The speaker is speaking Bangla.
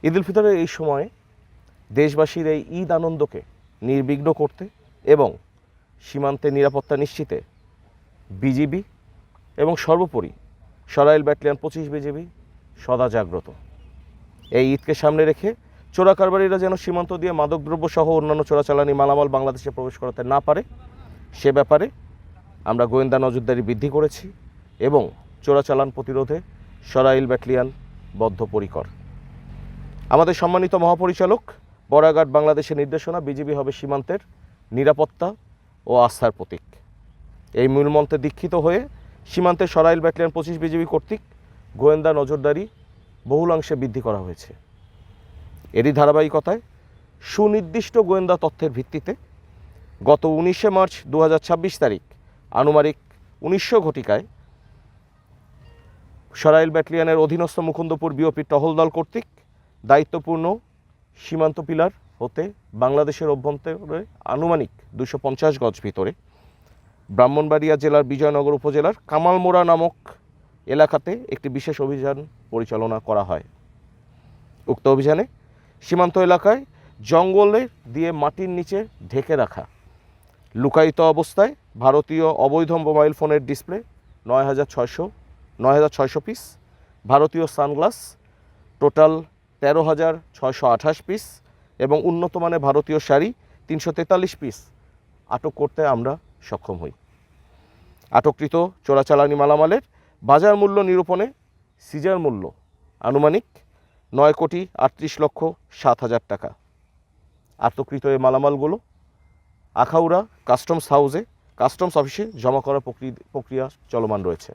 ঈদ উল ফিতরের এই সময়ে দেশবাসীর এই ঈদ আনন্দকে নির্বিঘ্ন করতে এবং সীমান্তে নিরাপত্তা নিশ্চিতে বিজিবি এবং সর্বোপরি সরাইল ব্যাটালিয়ন 25 বিজিবি সদা জাগ্রত। এই ঈদকে সামনে রেখে চোরাকারবারীরা যেন সীমান্ত দিয়ে মাদকদ্রব্য সহ অন্যান্য চোরাচালানি মালামাল বাংলাদেশে প্রবেশ করাতে না পারে সে ব্যাপারে আমরা গোয়েন্দা নজরদারি বৃদ্ধি করেছি এবং চোরাচালান প্রতিরোধে সরাইল ব্যাটালিয়ন বদ্ধপরিকর। আমাদের সম্মানিত মহাপরিচালক বড়াঘাট বাংলাদেশের নির্দেশনা বিজিবি হবে সীমান্তের নিরাপত্তা ও আস্থার প্রতীক। এই মূলমন্ত্রে দীক্ষিত হয়ে সীমান্তের সরাইল ব্যাটালিয়ন 25 বিজিবি কর্তৃক গোয়েন্দা নজরদারি বহুলাংশে বৃদ্ধি করা হয়েছে। এরই ধারাবাহিকতায় সুনির্দিষ্ট গোয়েন্দা তথ্যের ভিত্তিতে গত 19শে মার্চ 2026 তারিখ আনুমানিক 1900 ঘটিকায় সরাইল ব্যাটালিয়নের অধীনস্থ মুকুন্দপুর বিওপির টহল দল কর্তৃক দায়িত্বপূর্ণ সীমান্ত পিলার হতে বাংলাদেশের অভ্যন্তরে আনুমানিক 250 গজ ভিতরে ব্রাহ্মণবাড়িয়া জেলার বিজয়নগর উপজেলার কামালমোড়া নামক এলাকাতে একটি বিশেষ অভিযান পরিচালনা করা হয়। উক্ত অভিযানে সীমান্ত এলাকায় জঙ্গলে দিয়ে মাটির নিচে ঢেকে রাখা লুকায়িত অবস্থায় ভারতীয় অবৈধ মোবাইল ফোনের ডিসপ্লে 9600 পিস, ভারতীয় সানগ্লাস টোটাল 13,628 পিস এবং উন্নত মানের ভারতীয় শাড়ি 343 পিস আটক করতে আমরা সক্ষম হই। আটককৃত চোরাচালানি মালামালের বাজার মূল্য নিরূপণে সিজার মূল্য আনুমানিক 9,38,07,000 টাকা। আটককৃত এই মালামালগুলো আখাউড়া কাস্টমস অফিসে জমা করার প্রক্রিয়া চলমান রয়েছে।